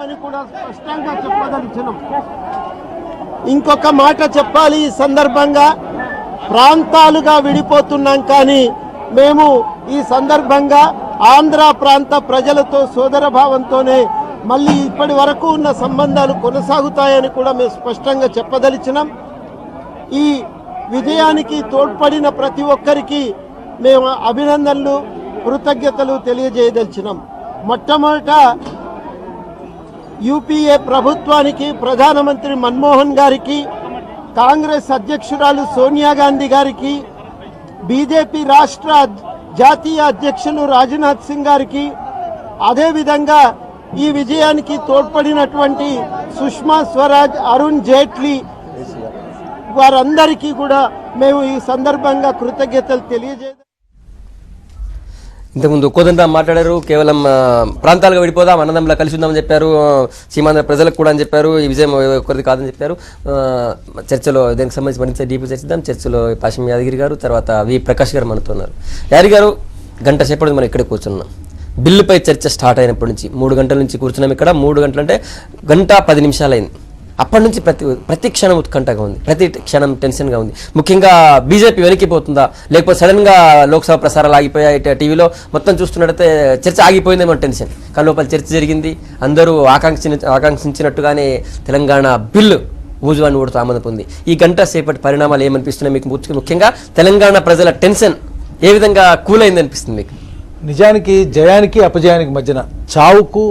అని కూడా స్పష్టంగా చెప్పదలిచినాం. ఇంకొక మాట చెప్పాలి, ఈ సందర్భంగా ప్రాంతాలుగా విడిపోతున్నాం, కానీ మేము ఈ సందర్భంగా ఆంధ్ర ప్రాంత ప్రజలతో సోదరభావంతోనే మళ్ళీ ఇప్పటి వరకు ఉన్న సంబంధాలు కొనసాగుతాయని కూడా మేము స్పష్టంగా చెప్పదలిచినాం. ఈ విజయానికి తోడ్పడిన ప్రతి ఒక్కరికి మేము అభినందనలు, కృతజ్ఞతలు తెలియజేయదలిచినాం. మొట్టమొదట యూపీఏ ప్రభుత్వానికి, ప్రధానమంత్రి మన్మోహన్ గారికి, కాంగ్రెస్ అధ్యక్షురాలు సోనియా గాంధీ గారికి, బీజేపీ రాష్ట్ర జాతీయ అధ్యక్షులు రాజ్నాథ్ సింగ్ గారికి, అదేవిధంగా ఈ విజయానికి తోడ్పడినటువంటి సుష్మా స్వరాజ్, అరుణ్ జైట్లీ వారందరికీ కూడా మేము ఈ సందర్భంగా కృతజ్ఞతలు తెలియజేద్దాం. ఇంతకుముందు కోదండ మాట్లాడారు, కేవలం ప్రాంతాలుగా విడిపోదాం, అన్నదమ్ములా కలిసి ఉందామని చెప్పారు, సీమాంధ్ర ప్రజలకు కూడా అని చెప్పారు, ఈ విజయం ఒకరిది కాదని చెప్పారు. చర్చలో దీనికి సంబంధించి మరింత డీపీ చర్చిద్దాం. చర్చలో పాశం యాదగిరి గారు, తర్వాత వి ప్రకాష్ గారు మనతున్నారు. యాదగిరి గారు, గంట సేపటి మనం ఇక్కడే కూర్చున్నాం. బిల్లుపై చర్చ స్టార్ట్ అయినప్పటి నుంచి 3 గంటల నుంచి కూర్చున్నాం ఇక్కడ. 3 గంటలు అంటే గంట 10 నిమిషాలు అయింది. అప్పటి నుంచి ప్రతి క్షణం ఉత్కంఠగా ఉంది, ప్రతి క్షణం టెన్షన్గా ఉంది. ముఖ్యంగా బీజేపీ వెనక్కిపోతుందా, లేకపోతే సడన్గా లోక్సభ ప్రసారాలు ఆగిపోయాయి, టీవీలో మొత్తం చూస్తున్నట్టయితే చర్చ ఆగిపోయిందేమో టెన్షన్. కానీ లోపల చర్చ జరిగింది. అందరూ ఆకాంక్షించినట్టుగానే తెలంగాణ బిల్లు ఊజువాన్ని ఓడుతూ ఆమోదం పొంది. ఈ గంట సేపటి పరిణామాలు ఏమనిపిస్తున్నాయి మీకు? ముఖ్యంగా తెలంగాణ ప్రజల టెన్షన్ ఏ విధంగా కూలైంది అనిపిస్తుంది మీకు? నిజానికి జయానికి అపజయానికి మధ్యన, చావుకు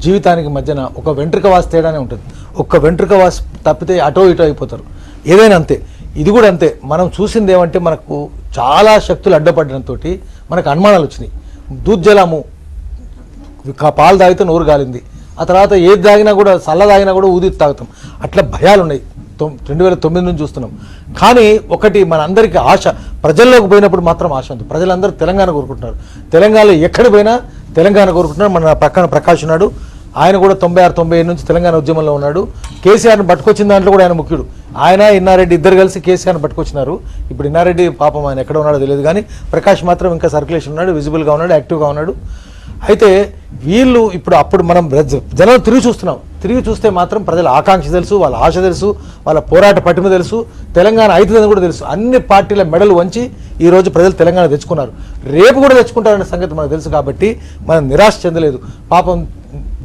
జీవితానికి మధ్యన ఒక వెంట్రుక వాసి తేడానే ఉంటుంది. ఒక్క వెంట్రుక వాసి తప్పితే అటో ఇటో అయిపోతారు. ఏదైనా అంతే, ఇది కూడా అంతే. మనం చూసింది ఏమంటే, మనకు చాలా శక్తులు అడ్డపడడంతో మనకు అనుమానాలు వచ్చినాయి. దూజ్జలము, పాలు తాగితే నోరు గాలింది, ఆ తర్వాత ఏది తాగినా కూడా, చల్ల తాగినా కూడా ఊది తాగుతాం. అట్లా భయాలు ఉన్నాయి. 2009 నుంచి చూస్తున్నాం. కానీ ఒకటి మన అందరికీ ఆశ, ప్రజల్లోకి పోయినప్పుడు మాత్రం ఆశ ఉంది. ప్రజలందరూ తెలంగాణ కోరుకుంటున్నారు. తెలంగాణలో ఎక్కడ పోయినా తెలంగాణ కోరుకుంటున్నారు. మన పక్కన ప్రకాష్ ఉన్నాడు, ఆయన కూడా 96-97 నుంచి తెలంగాణ ఉద్యమంలో ఉన్నాడు. కేసీఆర్ని పట్టుకొచ్చిన దాంట్లో కూడా ఆయన ముఖ్యుడు. ఆయన ఇన్నారెడ్డి ఇద్దరు కలిసి కేసీఆర్ని పట్టుకొచ్చినారు. ఇప్పుడు ఇన్నారెడ్డి పాపం ఆయన ఎక్కడ ఉన్నాడో తెలియదు, కానీ ప్రకాష్ మాత్రం ఇంకా సర్క్యులేషన్ ఉన్నాడు, విజిబుల్గా ఉన్నాడు, యాక్టివ్గా ఉన్నాడు. అయితే వీళ్ళు అప్పుడు మనం జనం తిరిగి చూస్తే మాత్రం ప్రజల ఆకాంక్ష తెలుసు, వాళ్ళ ఆశ తెలుసు, వాళ్ళ పోరాట పటిమ తెలుసు, తెలంగాణ అవుతుందని కూడా తెలుసు. అన్ని పార్టీల మెడలు వంచి ఈరోజు ప్రజలు తెలంగాణ తెచ్చుకున్నారు. రేపు కూడా తెచ్చుకుంటారనే సంగతి మనకు తెలుసు. కాబట్టి మనం నిరాశ చెందలేదు. పాపం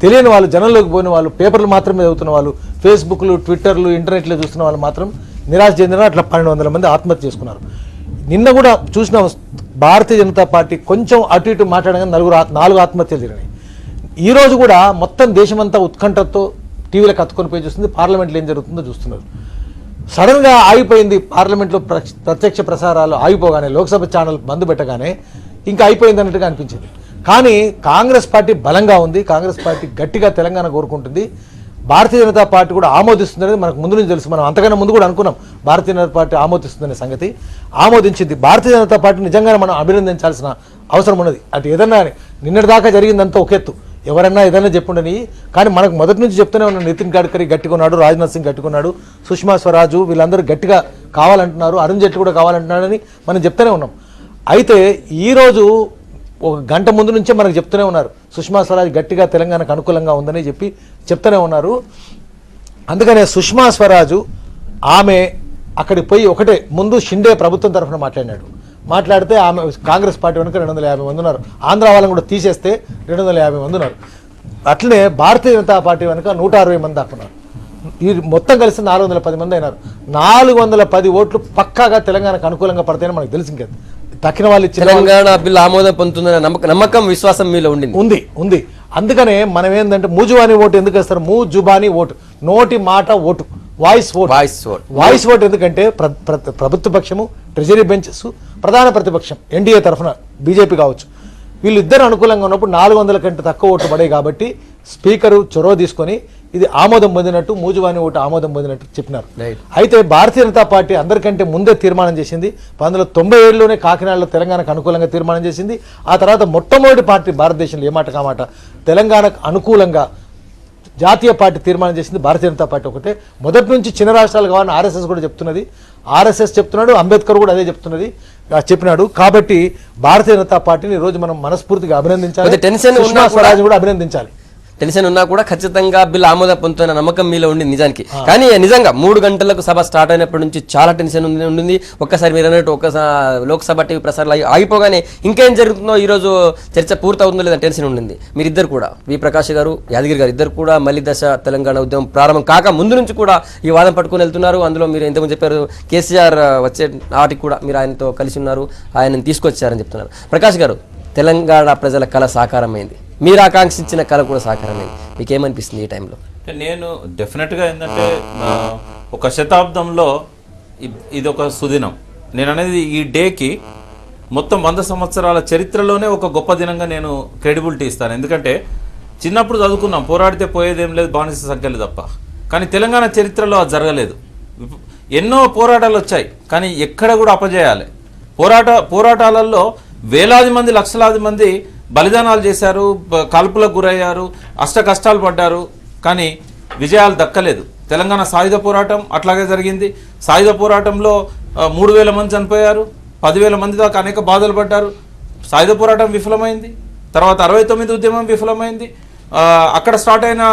తెలియని వాళ్ళు, జనంలోకి పోయిన వాళ్ళు, పేపర్లు మాత్రమే చదువుతున్న వాళ్ళు, ఫేస్బుక్లు, ట్విట్టర్లు, ఇంటర్నెట్లో చూస్తున్న వాళ్ళు మాత్రం నిరాశ చెందిన. అట్లా 1200 మంది ఆత్మహత్య చేసుకున్నారు. నిన్న కూడా చూసినాం, భారతీయ జనతా పార్టీ కొంచెం అటు ఇటు మాట్లాడగానే 4 ఆత్మహత్యలు జరిగినాయి. ఈరోజు కూడా మొత్తం దేశమంతా ఉత్కంఠతో టీవీలకు అత్తుకొని పోయి చూస్తుంది. పార్లమెంట్లో ఏం జరుగుతుందో చూస్తున్నారు. సడన్గా ఆగిపోయింది. పార్లమెంట్లో ప్రత్యక్ష ప్రసారాలు ఆగిపోగానే, లోక్సభ ఛానల్ బంద్ పెట్టగానే ఇంకా అయిపోయింది అన్నట్టుగా అనిపించింది. కానీ కాంగ్రెస్ పార్టీ బలంగా ఉంది. కాంగ్రెస్ పార్టీ గట్టిగా తెలంగాణ కోరుకుంటుంది. భారతీయ జనతా పార్టీ కూడా ఆమోదిస్తుందనేది మనకు ముందు నుంచి తెలుసు. మనం అంతకన్నా ముందు కూడా అనుకున్నాం భారతీయ జనతా పార్టీ ఆమోదిస్తుందనే సంగతి. ఆమోదించింది. భారతీయ జనతా పార్టీ నిజంగానే మనం అభినందించాల్సిన అవసరం ఉన్నది. అటు ఏదన్నా నిన్నటిదాకా జరిగిందంతా ఒకెత్తు, ఎవరన్నా ఏదైనా చెప్పుండని. కానీ మనకు మొదటి నుంచి చెప్తూనే ఉన్నాడు, నితిన్ గడ్కరీ గట్టికున్నాడు, రాజ్నాథ్ సింగ్ గట్టికున్నాడు, సుష్మా స్వరాజు వీళ్ళందరూ గట్టిగా కావాలంటున్నారు, అరుణ్ జైట్లీ కూడా కావాలంటున్నాడని మనం చెప్తూనే ఉన్నాం. అయితే ఈరోజు 1 గంట ముందు నుంచే మనకు చెప్తూనే ఉన్నారు, సుష్మా స్వరాజ్ గట్టిగా తెలంగాణకు అనుకూలంగా ఉందని చెప్తూనే ఉన్నారు. అందుకనే సుష్మా స్వరాజు ఆమె అక్కడికి పోయి ఒకటే ముందు షిండే ప్రభుత్వం తరఫున మాట్లాడితే ఆమె కాంగ్రెస్ పార్టీ వెనుక 250 మంది ఉన్నారు. ఆంధ్ర వాళ్ళని కూడా తీసేస్తే 250 మంది ఉన్నారు. అట్లనే భారతీయ జనతా పార్టీ వెనుక 160 మంది దాకా ఉన్నారు. ఈ మొత్తం కలిసి 410 మంది అయినారు. 410 ఓట్లు పక్కాగా తెలంగాణకు అనుకూలంగా పడతాయని మనకు తెలిసి ఇంకేది తక్కిన వాళ్ళు తెలంగాణ బిల్లు ఆమోదం పొందుతుందనే నమ్మకం, విశ్వాసం మీలో ఉంది. అందుకనే మనం ఏంటంటే మూజుబానీ ఓటు ఎందుకు వేస్తారు? మూజుబానీ ఓటు, నోటి మాట ఓటు, వాయిస్ ఓట్. ఎందుకంటే ప్రభుత్వ పక్షము, ట్రెజరీ బెంచెస్, ప్రధాన ప్రతిపక్షం ఎన్డీఏ తరఫున బీజేపీ కావచ్చు, వీళ్ళిద్దరు అనుకూలంగా ఉన్నప్పుడు 400 కంటే తక్కువ ఓట్లు పడాయి. కాబట్టి స్పీకరు చొరవ తీసుకొని ఇది ఆమోదం పొందినట్టు, మూజువాని ఓటు ఆమోదం పొందినట్టు చెప్పినారు. అయితే భారతీయ జనతా పార్టీ అందరికంటే ముందే తీర్మానం చేసింది. 1997లోనే కాకినాడలో తెలంగాణకు అనుకూలంగా తీర్మానం చేసింది. ఆ తర్వాత మొట్టమొదటి పార్టీ భారతదేశంలో ఏమాట కామాట తెలంగాణకు అనుకూలంగా జాతీయ పార్టీ తీర్మానం చేసింది భారతీయ జనతా పార్టీ ఒకటే. మొదటి నుంచి చిన్న రాష్ట్రాలు కావాలని ఆర్ఎస్ఎస్ కూడా చెప్తున్నది, ఆర్ఎస్ఎస్ చెప్తున్నాడు, అంబేద్కర్ కూడా అదే చెప్పినాడు. కాబట్టి భారతీయ జనతా పార్టీని ఈరోజు మనం మనస్ఫూర్తిగా అభినందించాలి, సుష్మా స్వరాజ్ కూడా అభినందించాలి. టెన్షన్ ఉన్నా కూడా ఖచ్చితంగా బిల్లు ఆమోదం పొందుతున్న నమ్మకం మీలో ఉండింది నిజానికి. కానీ నిజంగా 3 గంటలకు సభ స్టార్ట్ అయినప్పటి నుంచి చాలా టెన్షన్ ఉండింది. ఒక్కసారి మీరు అన్నట్టు ఒక్కసారి లోక్సభ టీవీ ప్రసారాలు ఆగిపోగానే ఇంకేం జరుగుతుందో ఈ రోజు చర్చ పూర్తవుతుందో లేదా టెన్షన్ ఉండింది. మీరిద్దరు కూడా వి ప్రకాష్ గారు, యాదగిరి గారు ఇద్దరు కూడా మళ్ళీ దశ తెలంగాణ ఉద్యమం ప్రారంభం కాక ముందు నుంచి కూడా ఈ వాదం పట్టుకుని వెళ్తున్నారు. అందులో మీరు ఇంతకుముందు చెప్పారు కేసీఆర్ వచ్చే నాటికి కూడా మీరు ఆయనతో కలిసి ఉన్నారు, ఆయనను తీసుకొచ్చారని చెప్తున్నారు. ప్రకాష్ గారు, తెలంగాణ ప్రజల కళ సాకారమైంది, మీరు ఆకాంక్షించిన కళ కూడా సాకారమైంది. మీకేమనిపిస్తుంది ఈ టైంలో? నేను డెఫినెట్గా ఏంటంటే ఒక శతాబ్దంలో ఇది ఒక సుదినం. నేను అనేది ఈ డేకి మొత్తం 100 సంవత్సరాల చరిత్రలోనే ఒక గొప్ప దినంగా నేను క్రెడిబిలిటీ ఇస్తాను. ఎందుకంటే చిన్నప్పుడు చదువుకున్నాం, పోరాడితే పోయేదేం లేదు, బానిస సంఖ్యలు తప్ప. కానీ తెలంగాణ చరిత్రలో అది జరగలేదు. ఎన్నో పోరాటాలు వచ్చాయి, కానీ ఎక్కడ కూడా అపజయాలే. పోరాటాలలో వేలాది మంది, లక్షలాది మంది బలిదానాలు చేశారు, కాల్పులకు గురయ్యారు, అష్ట కష్టాలు పడ్డారు, కానీ విజయాలు దక్కలేదు. తెలంగాణ సాయుధ పోరాటం అట్లాగే జరిగింది. సాయుధ పోరాటంలో 3000 మంది చనిపోయారు, 10,000 మంది దాకా అనేక బాధలు పడ్డారు. సాయుధ పోరాటం విఫలమైంది. తర్వాత 69 ఉద్యమం విఫలమైంది. అక్కడ స్టార్ట్ అయిన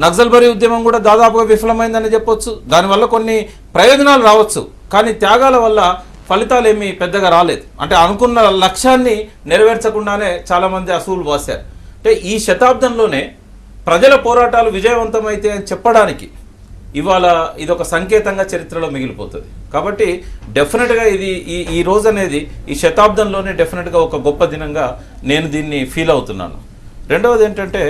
నక్సల్బరీ ఉద్యమం కూడా దాదాపుగా విఫలమైందని చెప్పొచ్చు. దానివల్ల కొన్ని ప్రయోజనాలు రావచ్చు, కానీ త్యాగాల వల్ల ఫలితాలు ఏమీ పెద్దగా రాలేదు. అంటే అనుకున్న లక్ష్యాన్ని నెరవేర్చకుండానే చాలామంది అసూలు పోసారు. అంటే ఈ శతాబ్దంలోనే ప్రజల పోరాటాలు విజయవంతమైతే అని చెప్పడానికి ఇవాళ ఇదొక సంకేతంగా చరిత్రలో మిగిలిపోతుంది. కాబట్టి డెఫినెట్గా ఇది ఈ రోజు అనేది ఈ శతాబ్దంలోనే డెఫినెట్గా ఒక గొప్ప దినంగా నేను దీన్ని ఫీల్ అవుతున్నాను. రెండవది ఏంటంటే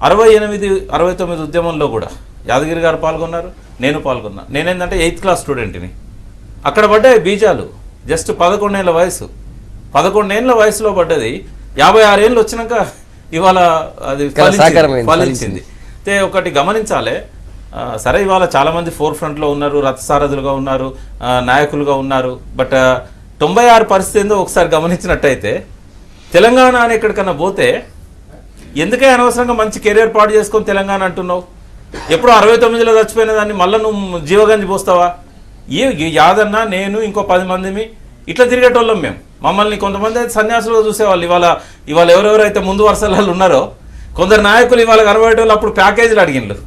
68, 69 ఉద్యమంలో కూడా యాదగిరి గారు పాల్గొన్నారు, నేను పాల్గొన్నా. నేనేంటంటే 8th క్లాస్ స్టూడెంట్ని. అక్కడ పడ్డాయి బీజాలు. జస్ట్ 11 ఏళ్ళ వయసు, 11 ఏళ్ళ వయసులో పడ్డది. 56 ఏళ్ళు వచ్చినాక ఇవాళ అది ఫలించింది. అయితే ఒకటి గమనించాలి, సరే ఇవాళ చాలామంది ఫోర్ ఫ్రంట్లో ఉన్నారు, రథసారథులుగా ఉన్నారు, నాయకులుగా ఉన్నారు. బట్ 96 పరిస్థితి ఏందో ఒకసారి గమనించినట్టయితే తెలంగాణ అని ఎక్కడికన్నా పోతే ఎందుకే అనవసరంగా మంచి కెరీర్ పాటు చేసుకొని తెలంగాణ అంటున్నావు? ఎప్పుడో 69లో చచ్చిపోయిన దాన్ని మళ్ళీ నువ్వు జీవగంజి పోస్తావా? యాదన్న, నేను, ఇంకో 10 మందిమి ఇట్లా తిరిగేటోళ్ళం మేము. మమ్మల్ని కొంతమంది అయితే సన్యాసులుగా చూసేవాళ్ళు. ఇవాళ ఎవరెవరైతే ముందు వరుసలలో ఉన్నారో కొందరు నాయకులు ఇవాళ కనబడేటోళ్ళు అప్పుడు ప్యాకేజీలు అడిగిండ్రు.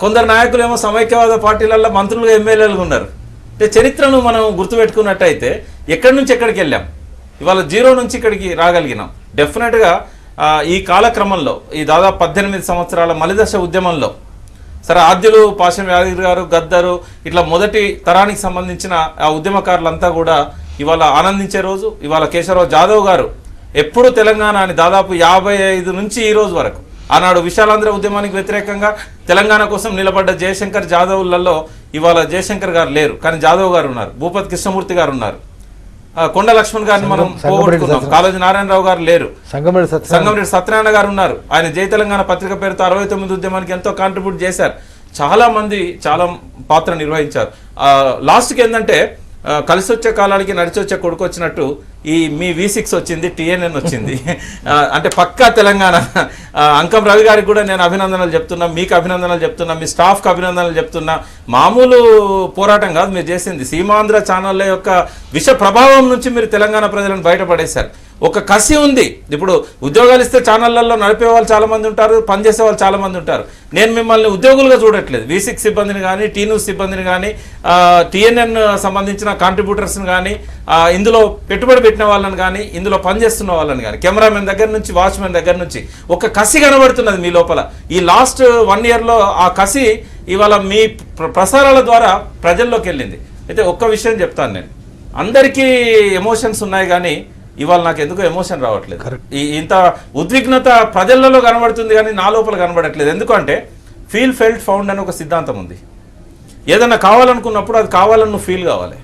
కొందరు నాయకులు ఏమో సమైక్యవాద పార్టీలలో మంత్రులుగా, ఎమ్మెల్యేలుగా ఉన్నారు. అంటే చరిత్రను మనం గుర్తుపెట్టుకున్నట్టయితే ఎక్కడి నుంచి ఎక్కడికి వెళ్ళాం, ఇవాళ 0 నుంచి ఇక్కడికి రాగలిగినాం. డెఫినెట్గా ఈ కాలక్రమంలో ఈ దాదాపు 18 సంవత్సరాల మలిదశ ఉద్యమంలో సరే ఆద్యులు పాషం యాదగిరి గారు, గద్దరు ఇట్లా మొదటి తరానికి సంబంధించిన ఆ ఉద్యమకారులంతా కూడా ఇవాళ ఆనందించే రోజు. ఇవాళ కేశవరావు జాదవ్ గారు ఎప్పుడు తెలంగాణ అని దాదాపు 55 నుంచి ఈ రోజు వరకు ఆనాడు విశాలాంధ్ర ఉద్యమానికి వ్యతిరేకంగా తెలంగాణ కోసం నిలబడ్డ జయశంకర్ జాదవ్లలో ఇవాళ జయశంకర్ గారు లేరు, కానీ జాదవ్ గారు ఉన్నారు. భూపతి కృష్ణమూర్తి గారు ఉన్నారు. కొండ లక్ష్మణ్ గారిని మనం పోగొట్టుకున్నాం. కాళోజీ నారాయణరావు గారు లేరు. సంగమరెడ్డి సత్యనారాయణ గారు ఉన్నారు. ఆయన జై తెలంగాణ పత్రిక పేరుతో 69 ఉద్యమానికి ఎంతో కాంట్రిబ్యూట్ చేశారు. చాలా మంది చాలా పాత్ర నిర్వహించారు. లాస్ట్కి ఏంటంటే కలిసి వచ్చే కాలానికి నడిచి వచ్చే కొడుకు వచ్చినట్టు ఈ మీ V6 వచ్చింది, TNN వచ్చింది. అంటే పక్కా తెలంగాణ. అంకం రవి గారికి కూడా నేను అభినందనలు చెప్తున్నా, మీకు అభినందనలు చెప్తున్నా, మీ స్టాఫ్కి అభినందనలు చెప్తున్నా. మామూలు పోరాటం కాదు మీరు చేసింది. సీమాంధ్ర ఛానళ్ళ యొక్క విష ప్రభావం నుంచి మీరు తెలంగాణ ప్రజలను బయటపడేశారు. ఒక కసి ఉంది. ఇప్పుడు ఉద్యోగాలు ఇస్తే ఛానళ్లలో నడిపే వాళ్ళు చాలా మంది ఉంటారు, పనిచేసే వాళ్ళు చాలా మంది ఉంటారు. నేను మిమ్మల్ని ఉద్యోగులుగా చూడట్లేదు. V6 సిబ్బందిని కానీ, T-News సిబ్బందిని కానీ, TNN సంబంధించిన కాంట్రిబ్యూటర్స్ని కానీ, ఇందులో పెట్టుబడి పెట్టిన వాళ్ళని కానీ, ఇందులో పనిచేస్తున్న వాళ్ళని కానీ, కెమెరామెన్ దగ్గర నుంచి వాచ్మెన్ దగ్గర నుంచి ఒక కసి కనబడుతున్నది మీ లోపల. ఈ లాస్ట్ 1 ఇయర్లో ఆ కసి ఇవాళ మీ ప్రసారాల ద్వారా ప్రజల్లోకి వెళ్ళింది. అయితే ఒక్క విషయం చెప్తాను, నేను అందరికీ ఎమోషన్స్ ఉన్నాయి, కానీ ఇవాళ నాకు ఎందుకో ఎమోషన్ రావట్లేదు. ఇంత ఉద్విగ్నత ప్రజలలో కనబడుతుంది కానీ నా లోపల కనబడట్లేదు. ఎందుకంటే ఫీల్ ఫెల్ట్ ఫౌండ్ అని ఒక సిద్ధాంతం ఉంది. ఏదన్నా కావాలనుకున్నప్పుడు అది కావాలని నువ్వు ఫీల్ కావాలి.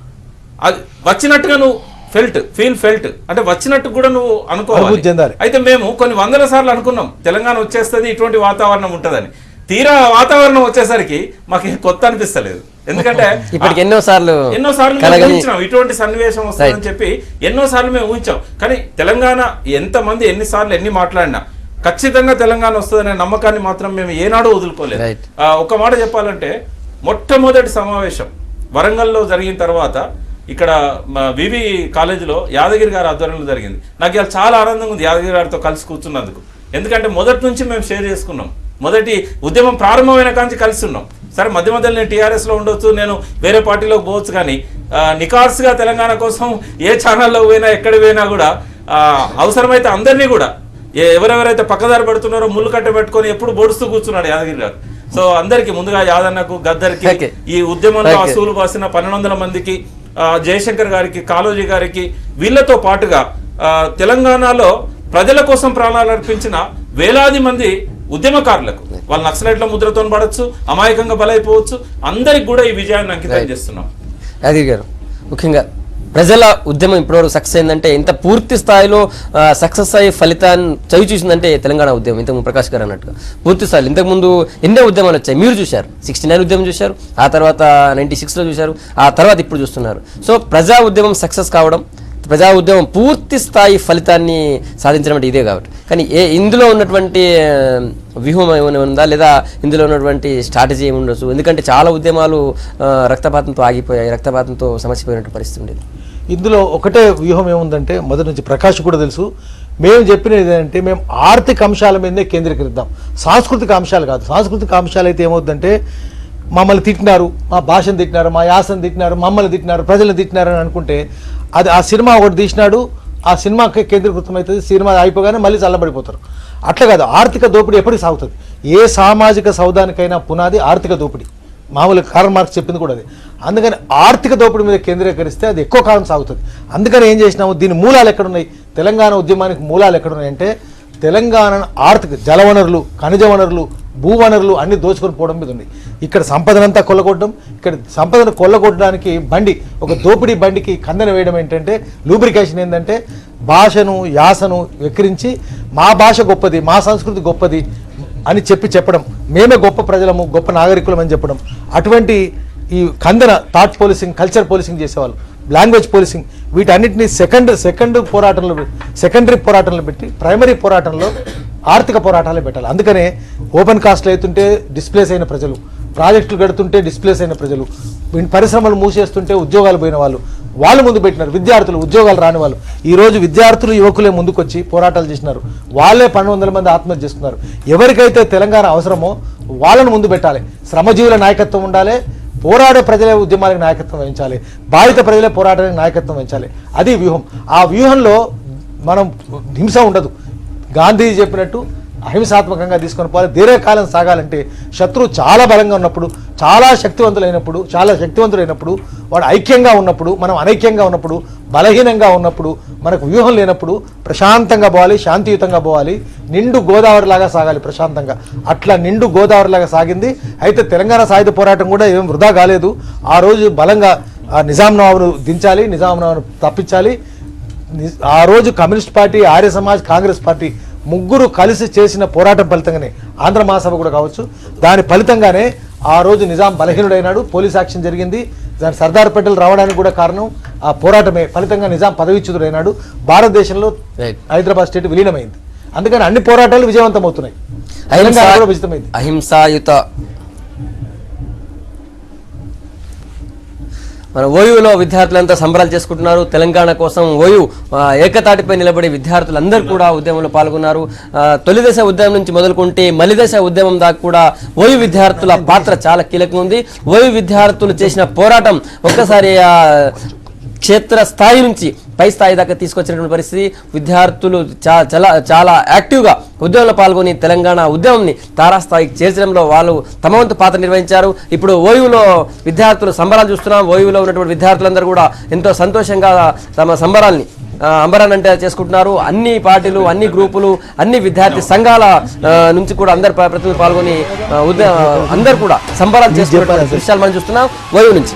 అది వచ్చినట్టుగా నువ్వు ఫీల్ ఫెల్ట్ అంటే వచ్చినట్టు కూడా నువ్వు అనుకోవాలి. అయితే మేము కొన్ని 100 సార్లు అనుకున్నాం తెలంగాణ వచ్చేస్తుంది, ఇటువంటి వాతావరణం ఉంటుందని. తీరా వాతావరణం వచ్చేసరికి మాకు కొత్త అనిపిస్తలేదు. ఎందుకంటే ఎన్నోసార్లు ఊహించాం ఇటువంటి సన్నివేశం వస్తుందని చెప్పి, ఎన్నోసార్లు మేము ఊహించాం. కానీ తెలంగాణ ఎంతమంది ఎన్నిసార్లు ఎన్ని మాట్లాడినా ఖచ్చితంగా తెలంగాణ వస్తుందనే నమ్మకాన్ని మాత్రం మేము ఏనాడూ వదులుకోలేదు. ఒక మాట చెప్పాలంటే, మొట్టమొదటి సమావేశం వరంగల్లో జరిగిన తర్వాత ఇక్కడ వివి కాలేజీలో యాదగిరి గారి ఆధ్వర్యంలో జరిగింది. నాకు ఇలా చాలా ఆనందంగా ఉంది యాదగిరి గారితో కలిసి కూర్చున్నందుకు. ఎందుకంటే మొదటి నుంచి మేము షేర్ చేసుకున్నాం. మొదటి ఉద్యమం ప్రారంభమైన కాంచి కలిసి ఉన్నాం. సరే మధ్య మధ్యలో నేను టీఆర్ఎస్లో ఉండొచ్చు, నేను వేరే పార్టీలోకి పోవచ్చు, కానీ నికార్స్గా తెలంగాణ కోసం ఏ ఛానల్లో పోయినా ఎక్కడ పోయినా కూడా అవసరమైతే అందరినీ కూడా ఎవరెవరైతే పక్కదారి పడుతున్నారో ముళ్ళు కట్ట పెట్టుకొని ఎప్పుడు బొడుస్తూ కూర్చున్నాడు యాదగిరి గారు. సో అందరికీ ముందుగా యాదన్నకు, గద్దరికి, ఈ ఉద్యమంలో అసూలు బాసిన 1200 మందికి, జయశంకర్ గారికి, కాళోజీ గారికి, వీళ్ళతో పాటుగా తెలంగాణలో ప్రజల కోసం ప్రాణాలు అర్పించిన వేలాది మంది ఉద్యమకారులకు, వాళ్ళు నక్సలైట్ల ముద్రతో పడవచ్చు, అమాయకంగా బలైపోవచ్చు, అందరికి కూడా ఈ విజయాన్ని అంకితం చేస్తున్నాం. యాదగిరి గారు, ముఖ్యంగా ప్రజల ఉద్యమం ఇప్పటివరకు సక్సెస్ అయిందంటే, ఇంత పూర్తి స్థాయిలో సక్సెస్ అయ్యే ఫలితాన్ని చవి చూసిందంటే తెలంగాణ ఉద్యమం. ఇంతకు ప్రకాష్ గారు అన్నట్టుగా పూర్తి స్థాయిలో ఇంతకుముందు ఎన్నో ఉద్యమాలు వచ్చాయి, మీరు చూశారు. 69 ఉద్యమం చూశారు, ఆ తర్వాత 96లో చూశారు, ఆ తర్వాత ఇప్పుడు చూస్తున్నారు. సో ప్రజా ఉద్యమం సక్సెస్ కావడం, ప్రజా ఉద్యమం పూర్తి స్థాయి ఫలితాన్ని సాధించడం అంటే ఇదే కాబట్టి. కానీ ఇందులో ఉన్నటువంటి వ్యూహం ఏమైనా ఉందా, లేదా ఇందులో ఉన్నటువంటి స్ట్రాటజీ ఏమి ఉండొచ్చు? ఎందుకంటే చాలా ఉద్యమాలు రక్తపాతంతో ఆగిపోయాయి, రక్తపాతంతో సమస్యపోయినట్టు పరిస్థితి ఉండేది. ఇందులో ఒకటే వ్యూహం ఏముందంటే, మొదటి నుంచి ప్రకాష్ కూడా తెలుసు, మేము చెప్పినది ఏంటంటే మేము ఆర్థిక అంశాల మీదనే కేంద్రీకరిద్దాం, సాంస్కృతిక అంశాలు కాదు. సాంస్కృతిక అంశాలు అయితే ఏమవుతుందంటే, మమ్మల్ని తిట్టినారు, మా భాషను తిట్టినారు, మా యాసను తిట్టినారు, మమ్మల్ని తిట్టినారు, ప్రజలను తిట్టినారు అని అనుకుంటే అది ఆ సినిమా ఒకటి తీసినాడు, ఆ సినిమాకి కేంద్రీకృతం అవుతుంది, సినిమా అయిపోగానే మళ్ళీ చల్లబడిపోతారు. అట్లా కాదు, ఆర్థిక దోపిడీ ఎప్పటికీ సాగుతుంది. ఏ సామాజిక సౌదానికైనా పునాది ఆర్థిక దోపిడీ. మామూలుగా కార్ల్ మార్క్స్ చెప్పింది కూడా అది. అందుకని ఆర్థిక దోపిడీ మీద కేంద్రీకరిస్తే అది ఎక్కువ కాలం సాగుతుంది. అందుకని ఏం చేసినాము, దీని మూలాలు ఎక్కడున్నాయి, తెలంగాణ ఉద్యమానికి మూలాలు ఎక్కడున్నాయంటే, తెలంగాణ ఆర్థిక జలవనరులు, ఖనిజ వనరులు, భూవనరులు అన్ని దోచుకొని పోవడం మీద ఉంది. ఇక్కడ సంపదనంతా కొల్లగొట్టడం, ఇక్కడ సంపదను కొల్లగొట్టడానికి ఒక దోపిడీ బండికి కందన వేయడం ఏంటంటే లూబ్రికేషన్ ఏంటంటే, భాషను యాసను వెక్కిరించి మా భాష గొప్పది, మా సంస్కృతి గొప్పది అని చెప్పడం, మేమే గొప్ప ప్రజలము, గొప్ప నాగరికులం అని చెప్పడం. అటువంటి ఈ కందన థాట్ పోలీసింగ్, కల్చర్ పోలీసింగ్ చేసేవాళ్ళు, లాంగ్వేజ్ పోలీసింగ్, వీటన్నిటిని సెకండరీ పోరాటంలో పెట్టి ప్రైమరీ పోరాటంలో ఆర్థిక పోరాటాలే పెట్టాలి. అందుకనే ఓపెన్ కాస్ట్లు అవుతుంటే డిస్ప్లేస్ అయిన ప్రజలు, ప్రాజెక్టులు కడుతుంటే డిస్ప్లేస్ అయిన ప్రజలు, పరిశ్రమలు మూసేస్తుంటే ఉద్యోగాలు పోయిన వాళ్ళు ముందు పెట్టినారు. విద్యార్థులు, ఉద్యోగాలు రాని వాళ్ళు, ఈరోజు విద్యార్థులు, యువకులే ముందుకొచ్చి పోరాటాలు చేసినారు. వాళ్ళే 1200 మంది ఆత్మహత్య చేస్తున్నారు. ఎవరికైతే తెలంగాణ అవసరమో వాళ్ళను ముందు పెట్టాలి. శ్రమజీవుల నాయకత్వం ఉండాలి, పోరాడే ప్రజలే ఉద్యమాలకు నాయకత్వం వహించాలి, బాధిత ప్రజలే పోరాటానికి నాయకత్వం వహించాలి. అది వ్యూహం. ఆ వ్యూహంలో మనం హింస ఉండదు. గాంధీజీ చెప్పినట్టు అహింసాత్మకంగా తీసుకొని పోవాలి. దీర్ఘకాలం సాగాలంటే శత్రువు చాలా బలంగా ఉన్నప్పుడు, చాలా శక్తివంతులైనప్పుడు, వాడు ఐక్యంగా ఉన్నప్పుడు, మనం అనైక్యంగా ఉన్నప్పుడు, బలహీనంగా ఉన్నప్పుడు, మనకు వ్యూహం లేనప్పుడు ప్రశాంతంగా పోవాలి, శాంతియుతంగా పోవాలి, నిండు గోదావరిలాగా సాగాలి ప్రశాంతంగా. అట్లా నిండు గోదావరిలాగా సాగింది. అయితే తెలంగాణ సాయుధ పోరాటం కూడా ఏం వృధా కాలేదు. ఆ రోజు బలంగా నిజాం నవాబును దించాలి, నిజాం నవాబును తప్పించాలి. ఆ రోజు communist party, Arya Samaj, Congress party ముగ్గురు కలిసి చేసిన పోరాటం ఫలితంగానే, ఆంధ్ర మహాసభ కూడా కావచ్చు, దాని ఫలితంగానే ఆ రోజు నిజాం బలహీనుడైనాడు, పోలీస్ యాక్షన్ జరిగింది. దాని సర్దార్ పటేల్ రావడానికి కూడా కారణం ఆ పోరాటమే. ఫలితంగా నిజాం పదవిచ్యుతుడైనాడు. భారతదేశంలో హైదరాబాద్ స్టేట్ విలీనమైంది. అందుకని అన్ని పోరాటాలు విజయవంతం అవుతున్నాయి. అహింసాయుత మన ఓయూలో విద్యార్థులంతా సంబరాలు చేసుకుంటున్నారు. తెలంగాణ కోసం ఓయూ ఏకతాటిపై నిలబడి విద్యార్థులందరూ కూడా ఉద్యమంలో పాల్గొన్నారు. తొలిదశ ఉద్యమం నుంచి మొదలుకుంటే మలిదశ ఉద్యమం దాకా కూడా ఓయూ విద్యార్థుల పాత్ర చాలా కీలకంగా ఉంది. ఓయూ విద్యార్థులు చేసిన పోరాటం ఒక్కసారి క్షేత్ర స్థాయి నుంచి పై స్థాయి దాకా తీసుకొచ్చినటువంటి పరిస్థితి. విద్యార్థులు చాలా యాక్టివ్గా ఉద్యమంలో పాల్గొని తెలంగాణ ఉద్యమంని తారాస్థాయికి చేర్చడంలో వాళ్ళు తమ వంతు పాత్ర నిర్వహించారు. ఇప్పుడు ఓయూలో విద్యార్థులు సంబరాలు చూస్తున్నాం. ఓయూలో ఉన్నటువంటి విద్యార్థులందరూ కూడా ఎంతో సంతోషంగా తమ సంబరాల్ని అంబరాన్ అంటే చేసుకుంటున్నారు. అన్ని పార్టీలు, అన్ని గ్రూపులు, అన్ని విద్యార్థి సంఘాల నుంచి కూడా అందరు ప్రతినిధులు పాల్గొని అందరు కూడా సంబరాలు చేసుకునే దృశ్యాలు మనం చూస్తున్నాం ఓయూ నుంచి.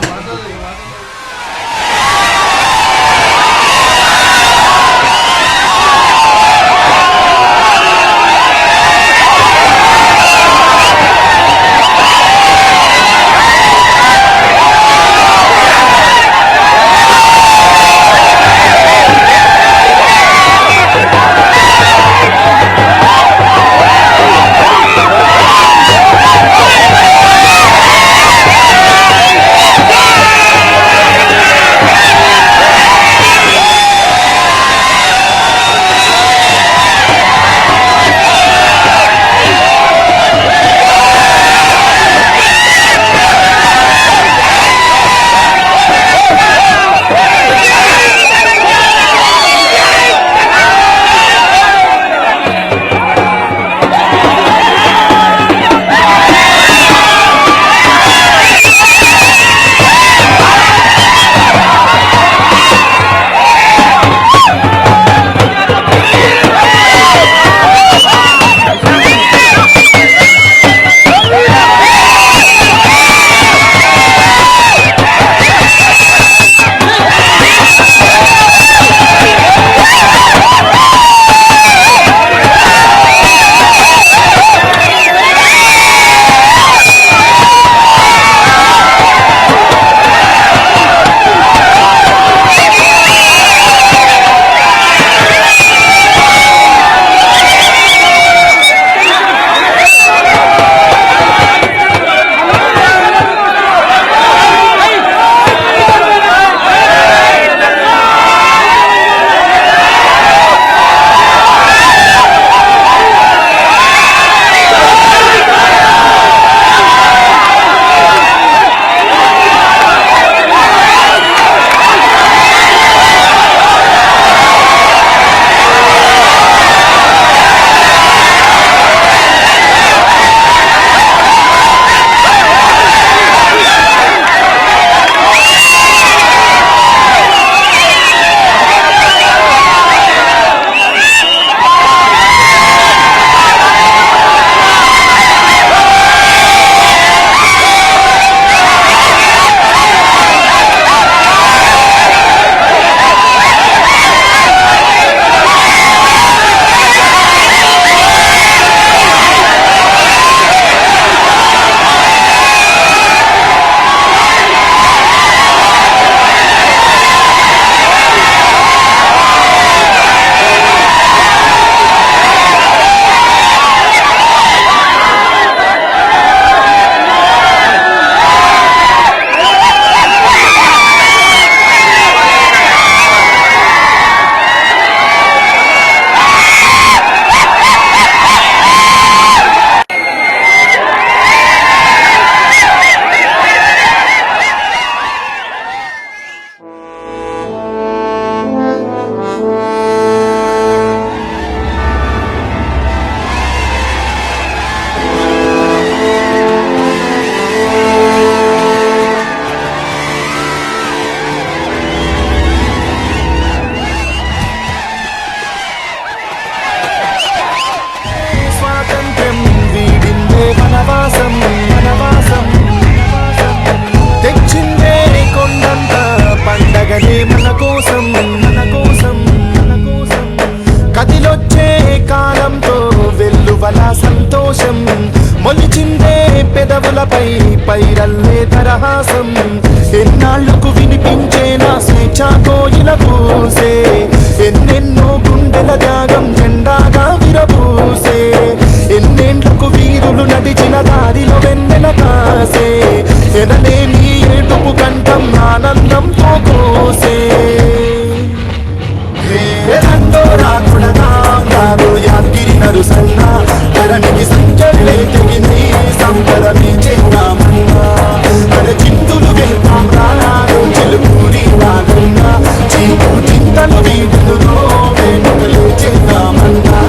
పెదవులపై పైరల్లే తరహాసం ఎన్నాళ్లకు వినిపించే నా స్వేచ్ఛ కోయిల పూసే ఎన్నెన్నో గుండెల త్యాగం జెండాగా విరబూసే ఎన్నేండ్లకు వీరులు నడిచిన దారిలో వెన్నెల కాసే ఎనలేని ఏడుపు కంఠం ఆనందంతో కోసే యాదగిరి నరుసన్న ధరణికి సంచలే తెగింది సంపదమే చేద్దామన్నా మన చింతులు వెళ్తాం రాడు చెలుపూరి రాగన్నా చీపు చింతలు వీటులో వెనుకలే చేద్దామన్నా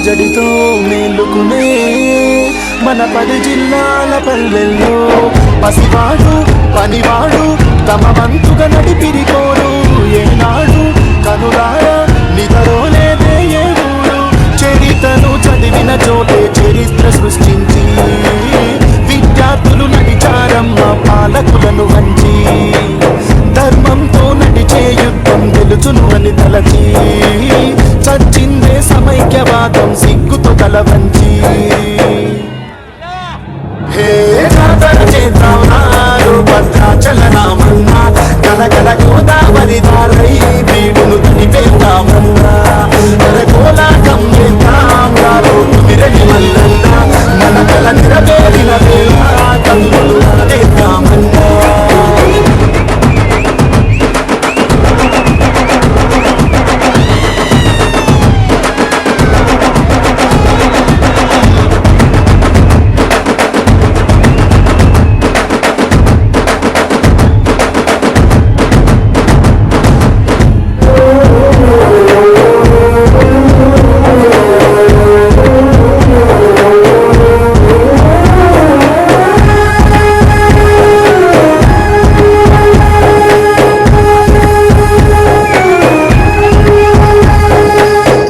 జడితో మేలుకునే మన 10 జిల్లాల పల్లెల్లో పసివాడు పనివాడు తమ వంతుగా నడిపిరికోరు ఏనాడు కనులారా నిదరోలేదే ఏడు చరిత్రను చదివిన చోటే చరిత్ర సృష్టించి విద్యార్థులు నడిచారమ్మ పాలకులను వంచి ధర్మంతో నడిచే యుద్ధం గెలుచును అని తలచి చచ్చిందే సమైక్యవాదం సిగ్గుతో తల వంచి హే జాతర చేద్దాం నాడు భద్రాచలనామన్నా కలకల గోదావరి దారై వీడును తనిపేద్దామన్నా కోలాటం చేద్దాం నాడు మిరలి మల్లన్నా మన కల నిరవేరిన వేళ కన్నులు చేద్దామన్నా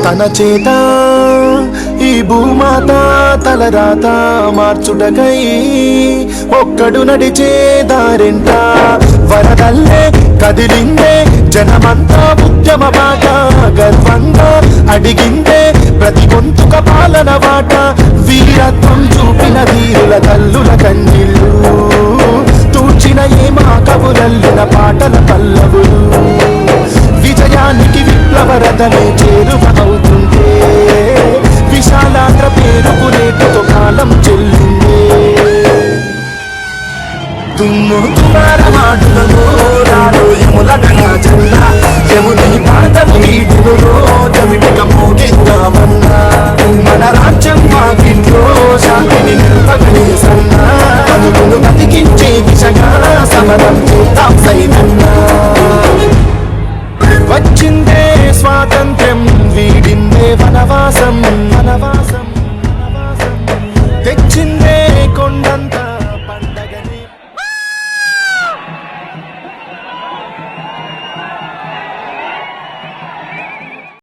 తన చేత ఈ భూమాత తలరాత మార్చుటకై ఒక్కడు నడిచే దారింట వరదల్లే కదిలిందే జనమంతా ఉద్యమ బాట గర్వంగా అడిగిందే ప్రతి గొంతుక పాలన బాట వీరత్వం చూపిన ధీరుల తల్లుల కన్నీళ్ళు తూర్చిన ఏమా కబురల్లిన పాటల పల్లవులు విజయానికి విప్లవరథమే చేరువవుతుంటే విశాలాంధ్ర పేరుకు రేటుతో కాలం చెల్లిందే తుమ్ము తుమార మాటలలో